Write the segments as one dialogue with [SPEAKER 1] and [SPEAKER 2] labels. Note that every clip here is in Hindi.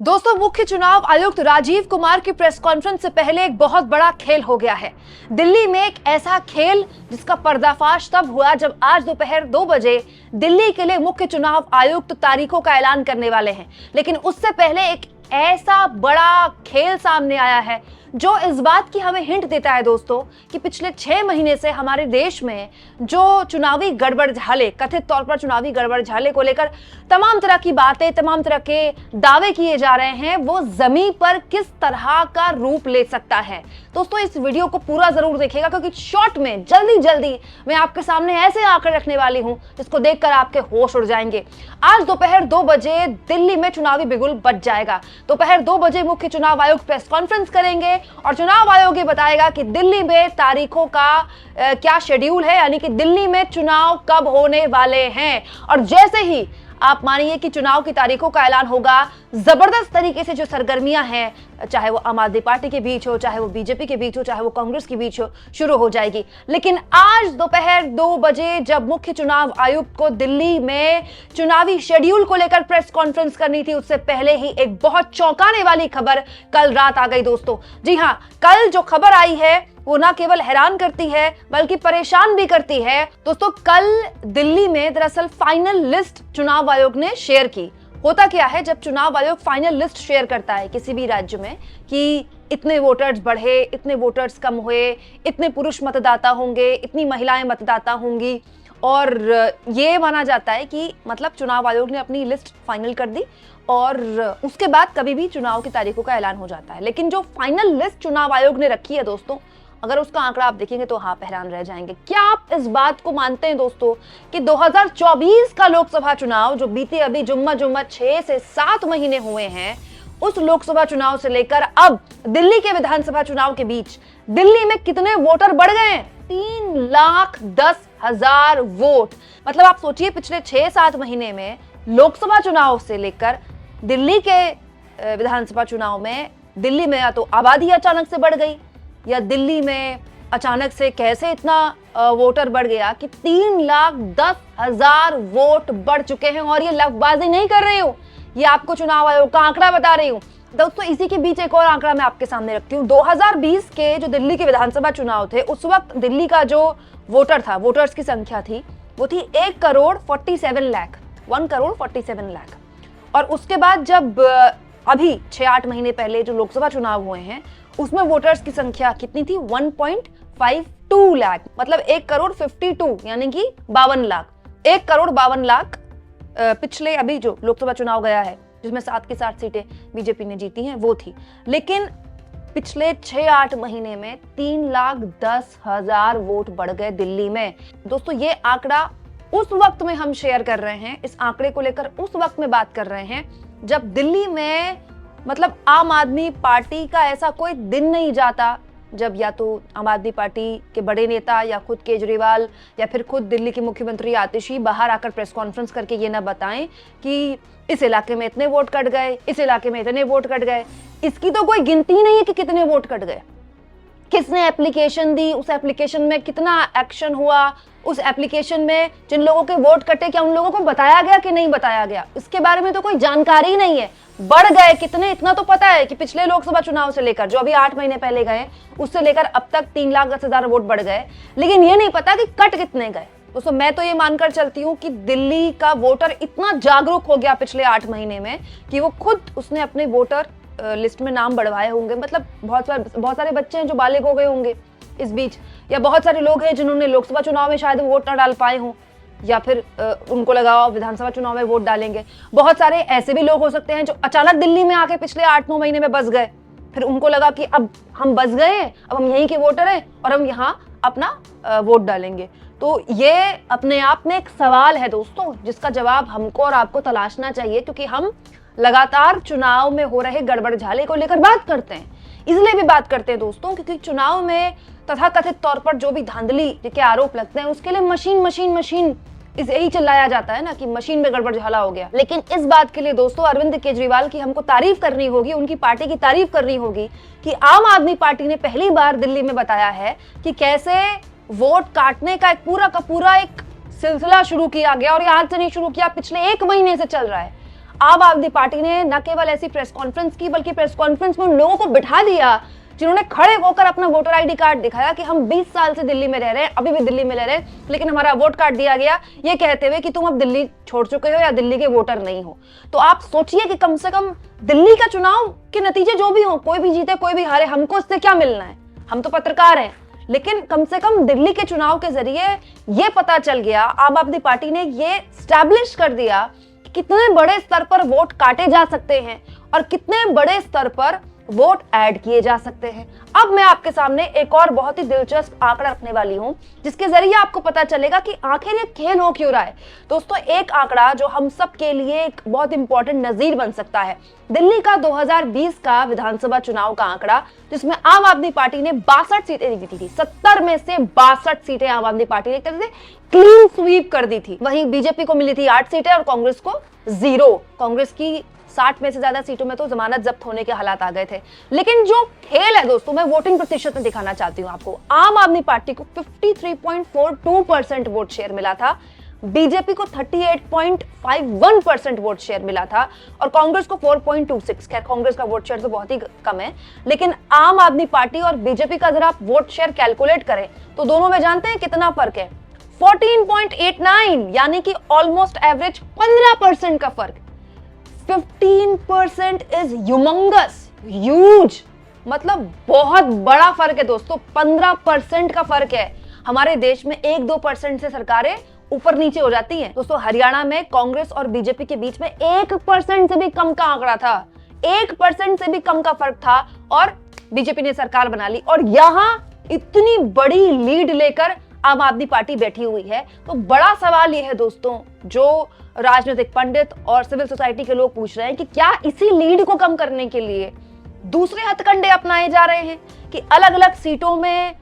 [SPEAKER 1] दोस्तों, मुख्य चुनाव आयुक्त राजीव कुमार की प्रेस कॉन्फ्रेंस से पहले एक बहुत बड़ा खेल हो गया है। दिल्ली में एक ऐसा खेल जिसका पर्दाफाश तब हुआ जब आज दोपहर 2 बजे दिल्ली के लिए मुख्य चुनाव आयुक्त तारीखों का ऐलान करने वाले हैं। लेकिन उससे पहले एक ऐसा बड़ा खेल सामने आया है जो इस बात की हमें हिंट देता है दोस्तों कि पिछले 6 महीने से हमारे देश में जो चुनावी गड़बड़झाले, कथित तौर पर चुनावी गड़बड़झाले को लेकर तमाम तरह की बातें, तमाम तरह के दावे किए जा रहे हैं, वो जमीन पर किस तरह का रूप ले सकता है। दोस्तों, इस वीडियो को पूरा जरूर देखिएगा क्योंकि शॉर्ट में जल्दी मैं आपके सामने ऐसे आंकड़े रखने वाली हूं जिसको देखकर आपके होश उड़ जाएंगे। आज दोपहर 2 बजे दिल्ली में चुनावी बिगुल बज जाएगा। दोपहर 2 बजे मुख्य चुनाव आयुक्त प्रेस कॉन्फ्रेंस करेंगे और चुनाव आयोग ये बताएगा कि दिल्ली में तारीखों का क्या शेड्यूल है, यानी कि दिल्ली में चुनाव कब होने वाले हैं। और जैसे ही आप मानिए कि चुनाव की तारीखों का ऐलान होगा, जबरदस्त तरीके से जो सरगर्मियां हैं, चाहे वो आम आदमी पार्टी के बीच हो, चाहे वो बीजेपी के बीच हो, चाहे वो कांग्रेस के बीच हो, शुरू हो जाएगी। लेकिन आज दोपहर 2 बजे जब मुख्य चुनाव आयुक्त को दिल्ली में चुनावी शेड्यूल को लेकर प्रेस कॉन्फ्रेंस करनी थी, उससे पहले ही एक बहुत चौंकाने वाली खबर कल रात आ गई दोस्तों। जी हां, कल जो खबर आई है वो ना केवल हैरान करती है बल्कि परेशान भी करती है। दोस्तों, कल दिल्ली में दरअसल फाइनल लिस्ट चुनाव आयोग ने शेयर की। होता क्या है, जब चुनाव आयोग फाइनल लिस्ट शेयर करता है किसी भी राज्य में कि इतने वोटर्स बढ़े, इतने वोटर्स कम हुए, इतने पुरुष मतदाता होंगे, इतनी महिलाएं मतदाता होंगी, और ये माना जाता है कि मतलब चुनाव आयोग ने अपनी लिस्ट फाइनल कर दी और उसके बाद कभी भी चुनाव की तारीखों का ऐलान हो जाता है। लेकिन जो फाइनल लिस्ट चुनाव आयोग ने रखी है दोस्तों, अगर उसका आंकड़ा आप देखेंगे तो हाँ, हैरान रह जाएंगे। क्या आप इस बात को मानते हैं दोस्तों कि 2024 का लोकसभा चुनाव जो बीते अभी जुम्मा 6 से 7 महीने हुए हैं, उस लोकसभा चुनाव से लेकर अब दिल्ली के विधानसभा चुनाव के बीच दिल्ली में कितने वोटर बढ़ गए हैं? 3,10,000 वोट। मतलब आप सोचिए, पिछले 6-7 महीने में लोकसभा चुनाव से लेकर दिल्ली के विधानसभा चुनाव में दिल्ली में या तो आबादी अचानक से बढ़ गई या दिल्ली में अचानक से कैसे इतना वोटर बढ़ गया कि 3,10,000 वोट बढ़ चुके हैं। और ये लफबाजी नहीं कर रही हूं, ये आपको चुनाव आयोग का आंकड़ा बता रही हूं दोस्तों। इसी के बीच एक और आंकड़ा मैं आपके सामने रखती हूँ। 2020 के जो दिल्ली के विधानसभा चुनाव थे, उस वक्त दिल्ली का जो वोटर था, वोटर्स की संख्या थी, वो थी 1,47,00,000, 1,47,00,000। और उसके बाद जब अभी 6-8 महीने पहले जो लोकसभा चुनाव हुए हैं, उसमें वोटर्स की संख्या कितनी थी? 1.52 लाख, मतलब 1,52,00,000 यानी कि 52 लाख। 1,52 लाख पिछले अभी जो लोकसभा चुनाव गया है, जिसमें 7 की 7 सीटें बीजेपी ने जीती हैं, वो थी। लेकिन पिछले 6-8 महीने में 3,10,000 वोट बढ़ गए दिल्ली में। दोस्तों, ये आंकड़ा उस वक्त में हम शेयर कर रहे हैं, इस आंकड़े को लेकर उस वक्त में बात कर रहे हैं जब दिल्ली में मतलब आम आदमी पार्टी का ऐसा कोई दिन नहीं जाता जब या तो आम आदमी पार्टी के बड़े नेता या खुद केजरीवाल या फिर खुद दिल्ली के मुख्यमंत्री आतिशी बाहर आकर प्रेस कॉन्फ्रेंस करके ये ना बताएं कि इस इलाके में इतने वोट कट गए, इस इलाके में इतने वोट कट गए। इसकी तो कोई गिनती नहीं है कि कितने वोट कट गए, किसने एप्लीकेशन दी, उस एप्लीकेशन में कितना एक्शन हुआ, उस एप्लीकेशन में जिन लोगों के वोट कटे क्या उन लोगों को बताया गया कि नहीं बताया गया, इसके बारे में तो कोई जानकारी नहीं है। बढ़ गए कितने, इतना तो पता है कि पिछले लोकसभा चुनाव से लेकर जो अभी 8 महीने पहले गए, उससे लेकर अब तक 3,10,000 वोट बढ़ गए। लेकिन ये नहीं पता कि कट कितने गए। दोस्तों, मैं तो ये मानकर चलती हूँ कि दिल्ली का वोटर इतना जागरूक हो गया पिछले 8 महीने में कि वो खुद उसने अपने वोटर लिस्ट में नाम बढ़वाए होंगे। मतलब बहुत सारे बच्चे हैं जो बालिग हो गए होंगे इस बीच, या बहुत सारे लोग हैं जिन्होंने लोकसभा चुनाव में शायद वोट ना डाल पाए हों, या फिर उनको लगा विधानसभा चुनाव में वोट डालेंगे। बहुत सारे ऐसे भी लोग हो सकते हैं जो अचानक दिल्ली में आके पिछले 8-9 महीने में बस गए, फिर उनको लगा कि अब हम बस गए हैं, अब हम यहीं के वोटर हैं और हम यहाँ अपना वोट डालेंगे। तो ये अपने आप में एक सवाल है दोस्तों, जिसका जवाब हमको और आपको तलाशना चाहिए, क्योंकि हम लगातार चुनाव में हो रहे गड़बड़झाले को लेकर बात करते हैं। इसलिए भी बात करते हैं दोस्तों क्योंकि चुनाव में तथाकथित तौर पर जो भी धांधली के आरोप लगते हैं, उसके लिए मशीन इस यही चिल्लाया जाता है ना कि मशीन में गड़बड़झाला हो गया। लेकिन इस बात के लिए दोस्तों अरविंद केजरीवाल की हमको तारीफ करनी होगी, उनकी पार्टी की तारीफ करनी होगी कि आम आदमी पार्टी ने पहली बार दिल्ली में बताया है कि कैसे वोट काटने का पूरा एक सिलसिला शुरू किया गया। और ये आज से नहीं शुरू किया, पिछले 1 महीने से चल रहा है। आम आदमी पार्टी ने न केवल ऐसी प्रेस कॉन्फ्रेंस की, बल्कि प्रेस कॉन्फ्रेंस में उन लोगों को बिठा दिया जिन्होंने खड़े होकर अपना वोटर आईडी कार्ड दिखाया कि हम 20 साल से दिल्ली में रह रहे हैं, अभी भी दिल्ली में रह रहे हैं, लेकिन हमारा वोट कार्ड दिया गया ये कहते हुए कि तुम अब दिल्ली छोड़ चुके हो या दिल्ली के वोटर नहीं हो। तो आप सोचिए कि कम से कम दिल्ली का चुनाव के नतीजे जो भी हो, कोई भी जीते कोई भी हारे, हमको इससे क्या मिलना है, हम तो पत्रकार हैं। लेकिन कम से कम दिल्ली के चुनाव के जरिए ये पता चल गया, आम आदमी पार्टी ने ये स्टैब्लिश कर दिया कि कितने बड़े स्तर पर वोट काटे जा सकते हैं और कितने बड़े स्तर पर वोट ऐड किए जा सकते हैं। अब मैं आपके सामने एक और बहुत ही दिलचस्प आंकड़ा रखने वाली हूं, जिसके जरिए आपको पता चलेगा कि आखिर ये खेल हो क्यों रहा है। दोस्तों, एक आंकड़ा जो हम सब के लिए एक बहुत इंपॉर्टेंट नजीर बन सकता है, दिल्ली का 2020 का विधानसभा चुनाव का आंकड़ा, जिसमें आम आदमी पार्टी ने 62 सीटें जीती थी। 70 में से 62 सीटें आम आदमी पार्टी ने क्लीन स्वीप कर दी थी। वहीं बीजेपी को मिली थी 8 सीटें और कांग्रेस को 0। कांग्रेस की 60 में से ज्यादा सीटों में तो जमानत जब्त होने के हालात आ गए थे। लेकिन जो खेल है दोस्तों, मैं वोटिंग प्रतिशत में दिखाना चाहती हूं आपको। आम आदमी पार्टी को 53.42% वोट शेयर मिला था, बीजेपी को 38.51% वोट शेयर मिला था और कांग्रेस को 4.26। खैर, कांग्रेस का वोट शेयर तो बहुत ही कम है, लेकिन आम आदमी पार्टी और बीजेपी का अगर आप वोट शेयर कैलकुलेट करें तो दोनों में जानते हैं कितना फर्क है? 14.89, यानी कि ऑलमोस्ट एवरेज 15% का फर्क। 15% इज ह्यूमंगस, ह्यूज, मतलब बहुत बड़ा फर्क है दोस्तों। 15% का फर्क है। हमारे देश में 1-2% से सरकारें ऊपर नीचे हो जाती हैं। दोस्तों, हरियाणा में कांग्रेस और बीजेपी के बीच में 1% से भी कम का आंकड़ा था, 1% से भी कम का फर्क था और बीजेपी ने सरकार बना ली। और यहां इतनी बड़ी लीड लेकर आम आदमी पार्टी बैठी हुई है। तो बड़ा सवाल यह है दोस्तों, जो राजनीतिक पंडित और सिविल सोसाइटी के लोग पूछ रहे हैं कि क्या इसी लीड को कम करने के लिए दूसरे हथकंडे अपनाए जा रहे हैं कि अलग अलग सीटों में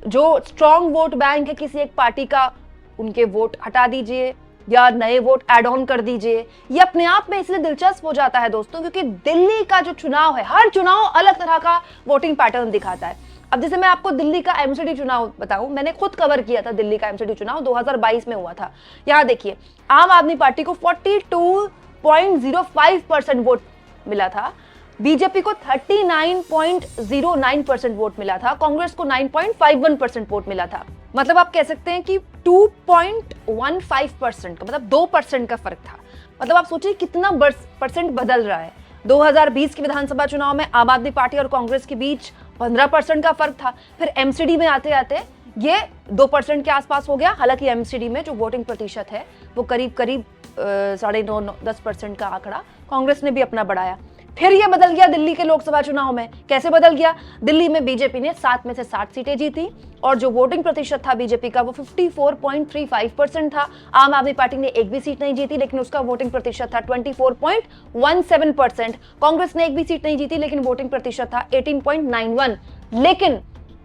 [SPEAKER 1] जो स्ट्रॉन्ग वोट बैंक है किसी एक पार्टी का, उनके वोट हटा दीजिए या नए वोट ऐड ऑन कर दीजिए। ये अपने आप में इसलिए दिलचस्प हो जाता है दोस्तों क्योंकि दिल्ली का जो चुनाव है, हर चुनाव अलग तरह का वोटिंग पैटर्न दिखाता है। अब जैसे मैं आपको दिल्ली का एमसीडी चुनाव बताऊं, मैंने खुद कवर किया था दिल्ली का एमसीडी चुनाव, 2022 में हुआ था। यहां देखिए, आम आदमी पार्टी को 42.05% वोट मिला था, बीजेपी को 39.09% वोट मिला था, कांग्रेस को 9.51% वोट मिला था। मतलब आप कह सकते हैं कि 2.15% का, मतलब 2% का फर्क था। मतलब आप सोचिए कितना परसेंट बदल रहा है। 2020 के विधानसभा चुनाव में आम आदमी पार्टी और कांग्रेस के बीच 15% का फर्क था। फिर एमसीडी में आते आते ये 2% के आसपास हो गया। हालांकि एमसीडी में जो वोटिंग प्रतिशत है वो करीब 9.5-10% का आंकड़ा कांग्रेस ने भी अपना बढ़ाया। फिर ये बदल गया दिल्ली के लोकसभा चुनाव में। कैसे बदल गया? दिल्ली में बीजेपी ने 7 में से 7 सीटें जीती और जो वोटिंग प्रतिशत था बीजेपी का वो 54.35% था। आम आदमी पार्टी ने एक भी सीट नहीं जीती लेकिन उसका वोटिंग प्रतिशत था 24.17%। कांग्रेस ने एक भी सीट नहीं जीती लेकिन वोटिंग प्रतिशत था 18.91। लेकिन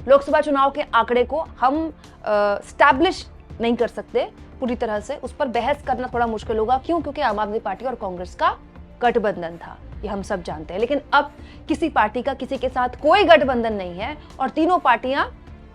[SPEAKER 1] लोकसभा चुनाव के आंकड़े को हम स्टैब्लिश नहीं कर सकते पूरी तरह से, उस पर बहस करना थोड़ा मुश्किल होगा। क्यों? क्योंकि आम आदमी पार्टी और कांग्रेस का गठबंधन था, ये हम सब जानते हैं। लेकिन अब किसी पार्टी का किसी के साथ कोई गठबंधन नहीं है और तीनों पार्टियां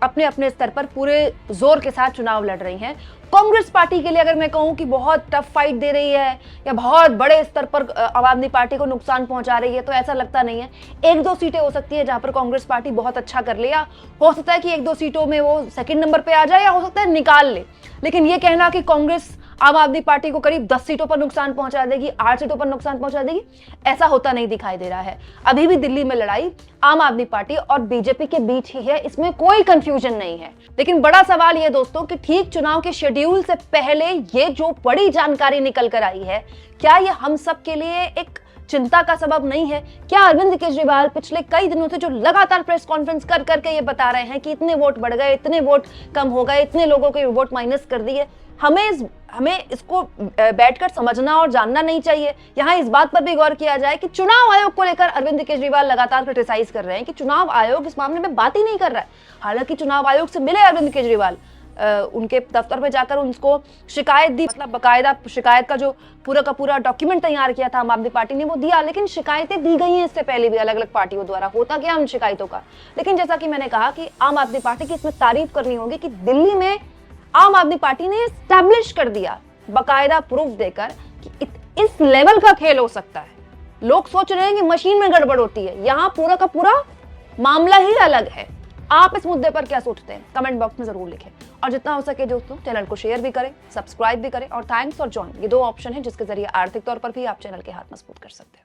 [SPEAKER 1] अपने अपने स्तर पर पूरे जोर के साथ चुनाव लड़ रही हैं। कांग्रेस पार्टी के लिए अगर मैं कहूं कि बहुत टफ फाइट दे रही है या बहुत बड़े स्तर पर आम आदमी पार्टी को नुकसान पहुंचा रही है, तो ऐसा लगता नहीं है। 1-2 सीटें हो सकती है जहां पर कांग्रेस पार्टी बहुत अच्छा कर ले, या हो सकता है कि 1-2 सीटों में वो सेकंड नंबर पे आ जाए, या हो सकता है निकाल ले। लेकिन ये कहना कि कांग्रेस आम आदमी पार्टी को करीब 10 सीटों पर नुकसान पहुंचा देगी, 8 सीटों पर नुकसान पहुंचा देगी, ऐसा होता नहीं दिखाई दे रहा है। अभी भी दिल्ली में लड़ाई आम आदमी पार्टी और बीजेपी के बीच ही है, इसमें कोई कंफ्यूजन नहीं है। लेकिन बड़ा सवाल यह दोस्तों कि ठीक चुनाव के शेड्यूल से पहले ये जो बड़ी जानकारी निकल कर आई है, क्या ये हम सब के लिए एक चिंता का सबब नहीं है? क्या अरविंद केजरीवाल पिछले कई दिनों से जो लगातार प्रेस कॉन्फ्रेंस कर करके ये बता रहे हैं कि इतने वोट बढ़ गए, इतने वोट कम हो गए, इतने लोगों के वोट माइनस कर दिए, हमें इसको बैठकर समझना और जानना नहीं चाहिए? यहाँ इस बात पर भी गौर किया जाए कि चुनाव आयोग को लेकर अरविंद केजरीवाल लगातार क्रिटिसाइज कर रहे हैं कि चुनाव आयोग इस मामले में बात ही नहीं कर रहा है। हालांकि चुनाव आयोग से मिले अरविंद केजरीवाल, उनके दफ्तर में जाकर उनको शिकायत दी, मतलब बाकायदा शिकायत का जो पूरा का पूरा डॉक्यूमेंट तैयार किया था आम आदमी पार्टी ने वो दिया। लेकिन शिकायतें दी गई हैं इससे पहले भी अलग अलग पार्टियों द्वारा, होता क्या उन शिकायतों का। लेकिन जैसा कि मैंने कहा कि आम आदमी पार्टी की इसमें तारीफ करनी होगी कि दिल्ली में आम आदमी पार्टी ने स्टैब्लिश कर दिया बाकायदा प्रूफ देकर कि इस लेवल का खेल हो सकता है। लोग सोच रहे हैं कि मशीन में गड़बड़ होती है, यहां पूरा का पूरा मामला ही अलग है। आप इस मुद्दे पर क्या सोचते हैं कमेंट बॉक्स में जरूर लिखें, और जितना हो सके दोस्तों चैनल को शेयर भी करें, सब्सक्राइब भी करें, और थैंक्स और जॉइन, ये 2 ऑप्शन है जिसके जरिए आर्थिक तौर पर भी आप चैनल के हाथ मजबूत कर सकते हैं।